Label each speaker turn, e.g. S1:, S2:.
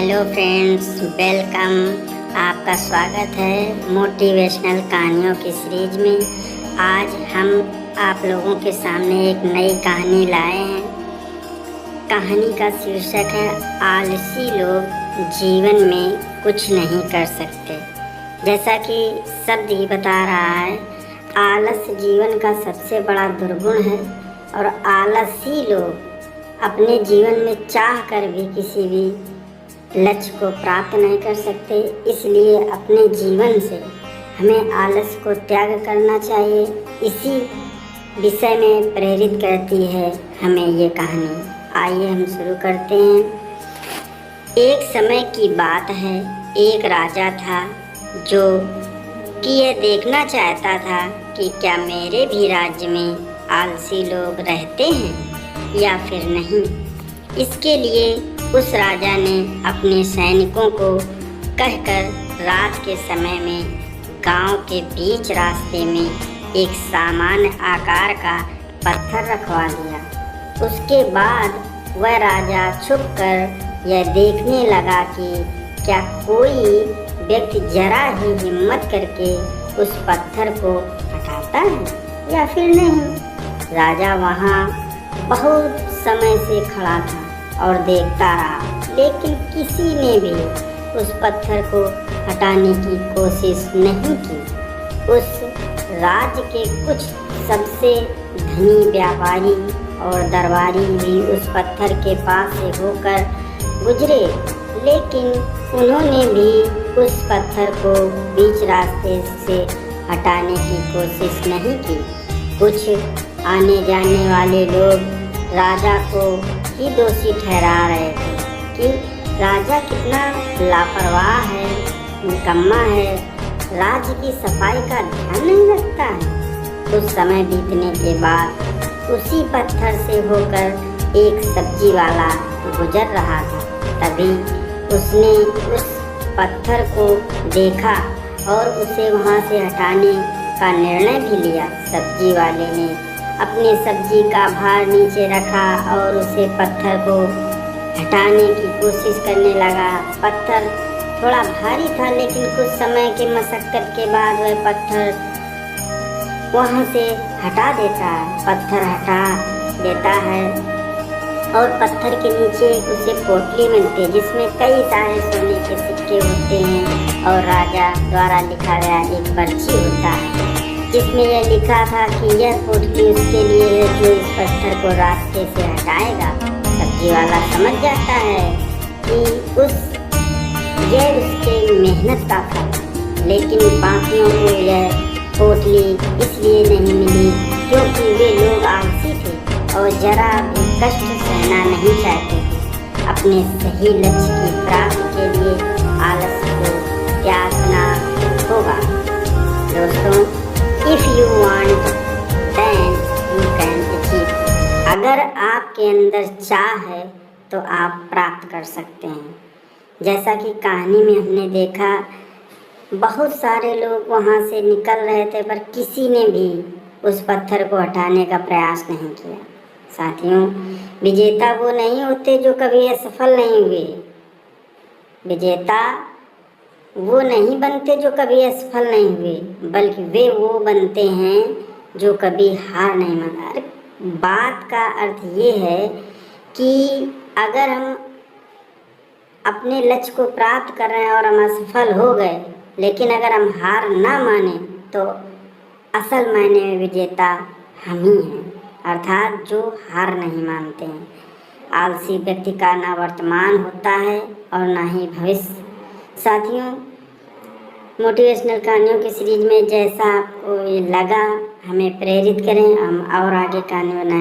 S1: Hello friends, welcome. आपका स्वागत है मोटिवेशनल कहानियों की सीरीज में। आज हम आप लोगों के सामने एक नई कहानी लाए हैं। कहानी का शीर्षक है आलसी लोग जीवन में कुछ नहीं कर सकते। जैसा कि शब्द ही बता रहा है, आलस जीवन का सबसे बड़ा दुर्गुण है और आलसी लोग अपने जीवन में चाह कर भी किसी भी लक्ष्य को प्राप्त नहीं कर सकते। इसलिए अपने जीवन से हमें आलस को त्याग करना चाहिए। इसी विषय में प्रेरित करती है हमें ये कहानी। आइए हम शुरू करते हैं। एक समय की बात है, एक राजा था जो कि यह देखना चाहता था कि क्या मेरे भी राज्य में आलसी लोग रहते हैं या फिर नहीं। इसके लिए उस राजा ने अपने सैनिकों को कहकर रात के समय में गांव के बीच रास्ते में एक सामान्य आकार का पत्थर रखवा दिया। उसके बाद वह राजा छुपकर यह देखने लगा कि क्या कोई व्यक्ति जरा ही हिम्मत करके उस पत्थर को हटाता है या फिर नहीं। राजा वहाँ बहुत समय से खड़ा था और देखता रहा, लेकिन किसी ने भी उस पत्थर को हटाने की कोशिश नहीं की। उस राज्य के कुछ सबसे धनी व्यापारी और दरबारी भी उस पत्थर के पास से होकर गुजरे, लेकिन उन्होंने भी उस पत्थर को बीच रास्ते से हटाने की कोशिश नहीं की। कुछ आने जाने वाले लोग राजा को ही दोषी ठहरा रहे थे कि राजा कितना लापरवाह है, निकम्मा है, राज्य की सफाई का ध्यान नहीं रखता है। कुछ समय बीतने के बाद उसी पत्थर से होकर एक सब्जी वाला गुजर रहा था। तभी उसने उस पत्थर को देखा और उसे वहाँ से हटाने का निर्णय भी लिया। सब्जी वाले ने अपने सब्जी का भार नीचे रखा और उसे पत्थर को हटाने की कोशिश करने लगा। पत्थर थोड़ा भारी था, लेकिन कुछ समय के मशक्कत के बाद वह पत्थर वहाँ से हटा देता है। पत्थर हटा देता है और पत्थर के नीचे उसे पोटली मिलती है जिसमें कई सारे सोने के सिक्के होते हैं और राजा द्वारा लिखा गया एक पर्ची होता है जिसमें यह लिखा था कि यह पोटली उसके लिए है जो इस पत्थर को रास्ते से हटाएगा। सब्जी वाला समझ जाता है कि यह उसके मेहनत का फल, लेकिन बाकियों को यह पोटली इसलिए नहीं मिली क्योंकि वे लोग आलसी थे और जरा भी कष्ट सहना नहीं चाहते थे। अपने सही लक्ष्य की प्राप्ति के लिए आलस को त्यागना होगा। दोस्तों, If you want, then you can achieve। अगर आपके अंदर चाह है तो आप प्राप्त कर सकते हैं। जैसा कि कहानी में हमने देखा, बहुत सारे लोग वहाँ से निकल रहे थे पर किसी ने भी उस पत्थर को हटाने का प्रयास नहीं किया। साथियों, विजेता वो नहीं होते जो कभी असफल नहीं हुए। विजेता वो नहीं बनते जो कभी असफल नहीं हुए, बल्कि वे वो बनते हैं जो कभी हार नहीं माना। अरे बात का अर्थ ये है कि अगर हम अपने लक्ष्य को प्राप्त कर रहे हैं और हम असफल हो गए, लेकिन अगर हम हार ना माने तो असल मायने में विजेता हम ही हैं, अर्थात जो हार नहीं मानते हैं। आलसी व्यक्ति का ना वर्तमान होता है और ना ही भविष्य। साथियों, मोटिवेशनल कहानियों की सीरीज में जैसा आपको ये लगा, हमें प्रेरित करें, हम और आगे कहानी बनाएं।